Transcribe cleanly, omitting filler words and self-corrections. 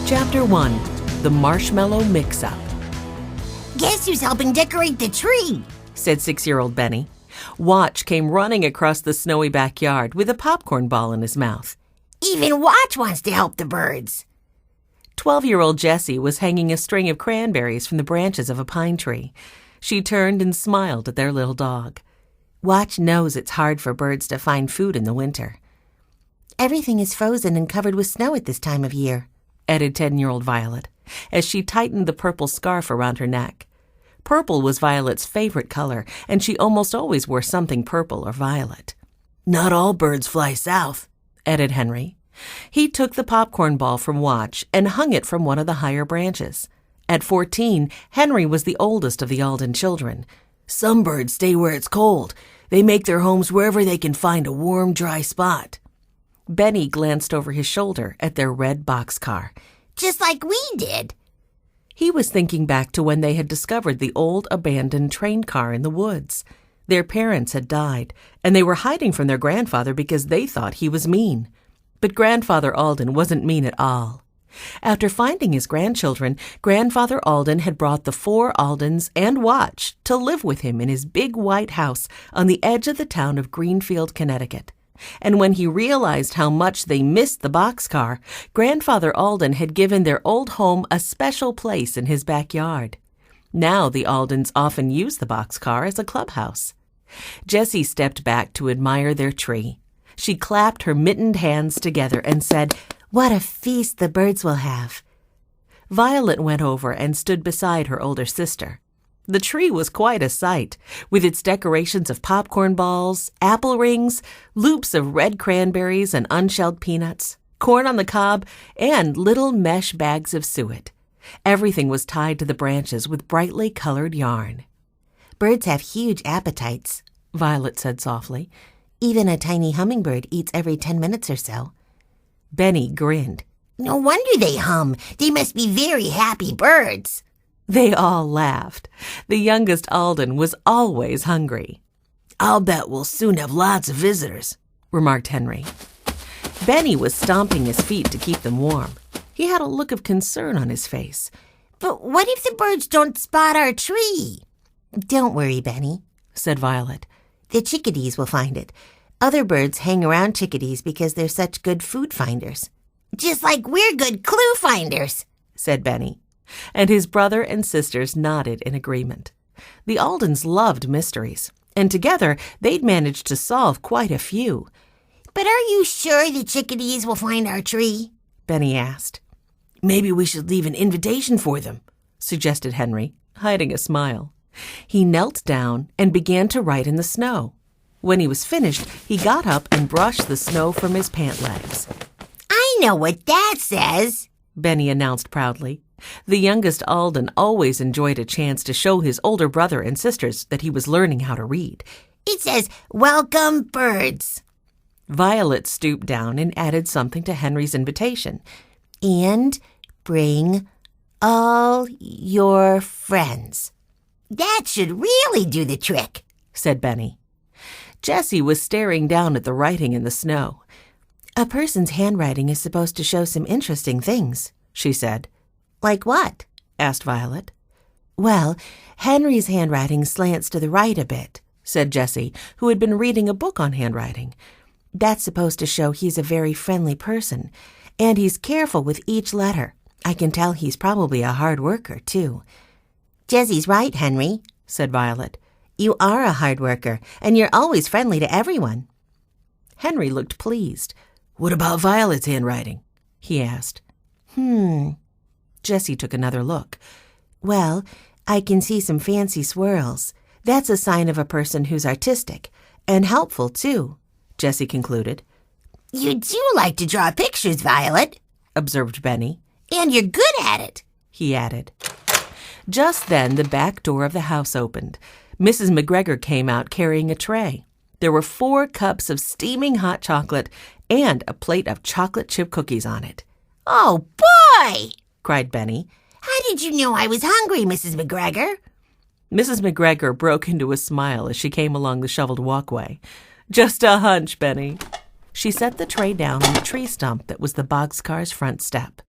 Chapter 1. The Marshmallow Mix-Up. "Guess who's helping decorate the tree?" said 6-year-old Benny. Watch came running across the snowy backyard with a popcorn ball in his mouth. "Even Watch wants to help the birds." 12-year-old Jessie was hanging a string of cranberries from the branches of a pine tree. She turned and smiled at their little dog. Watch knows it's hard for birds to find food in the winter. "Everything is frozen and covered with snow at this time of year," added 10-year-old Violet, as she tightened the purple scarf around her neck. Purple was Violet's favorite color, and she almost always wore something purple or violet. "Not all birds fly south," added Henry. He took the popcorn ball from Watch and hung it from one of the higher branches. At 14, Henry was the oldest of the Alden children. "Some birds stay where it's cold. They make their homes wherever they can find a warm, dry spot." Benny glanced over his shoulder at their red boxcar. "Just like we did." He was thinking back to when they had discovered the old abandoned train car in the woods. Their parents had died, and they were hiding from their grandfather because they thought he was mean. But Grandfather Alden wasn't mean at all. After finding his grandchildren, Grandfather Alden had brought the 4 Aldens and Watch to live with him in his big white house on the edge of the town of Greenfield, Connecticut. And when he realized how much they missed the boxcar, Grandfather Alden had given their old home a special place in his backyard. Now the Aldens often used the boxcar as a clubhouse. Jessie stepped back to admire their tree. She clapped her mittened hands together and said, "What a feast the birds will have." Violet went over and stood beside her older sister. The tree was quite a sight, with its decorations of popcorn balls, apple rings, loops of red cranberries and unshelled peanuts, corn on the cob, and little mesh bags of suet. Everything was tied to the branches with brightly colored yarn. "Birds have huge appetites," Violet said softly. "Even a tiny hummingbird eats every 10 minutes or so." Benny grinned. "No wonder they hum. They must be very happy birds." They all laughed. The youngest Alden was always hungry. "I'll bet we'll soon have lots of visitors," remarked Henry. Benny was stomping his feet to keep them warm. He had a look of concern on his face. "But what if the birds don't spot our tree?" "Don't worry, Benny," said Violet. "The chickadees will find it. Other birds hang around chickadees because they're such good food finders." "Just like we're good clue finders," said Benny. And his brother and sisters nodded in agreement. The Aldens loved mysteries, and together they'd managed to solve quite a few. "But are you sure the chickadees will find our tree?" Benny asked. "Maybe we should leave an invitation for them," suggested Henry, hiding a smile. He knelt down and began to write in the snow. When he was finished, he got up and brushed the snow from his pant legs. "I know what that says," Benny announced proudly. The youngest Alden always enjoyed a chance to show his older brother and sisters that he was learning how to read. "It says, 'Welcome, birds.'" Violet stooped down and added something to Henry's invitation. "And bring all your friends." "That should really do the trick," said Benny. Jessie was staring down at the writing in the snow. "A person's handwriting is supposed to show some interesting things," she said. "Like what?" asked Violet. "Well, Henry's handwriting slants to the right a bit," said Jessie, who had been reading a book on handwriting. "That's supposed to show he's a very friendly person, and he's careful with each letter. I can tell he's probably a hard worker, too." "Jessie's right, Henry," said Violet. "You are a hard worker, and you're always friendly to everyone." Henry looked pleased. "What about Violet's handwriting?" he asked. Jessie took another look. "Well, I can see some fancy swirls. That's a sign of a person who's artistic, and helpful, too," Jessie concluded. "You do like to draw pictures, Violet," observed Benny. "And you're good at it," he added. Just then, the back door of the house opened. Mrs. McGregor came out carrying a tray. There were 4 cups of steaming hot chocolate and a plate of chocolate chip cookies on it. "Oh, boy!" cried Benny. "How did you know I was hungry, Mrs. McGregor?" Mrs. McGregor broke into a smile as she came along the shoveled walkway. "Just a hunch, Benny." She set the tray down on the tree stump that was the boxcar's front step.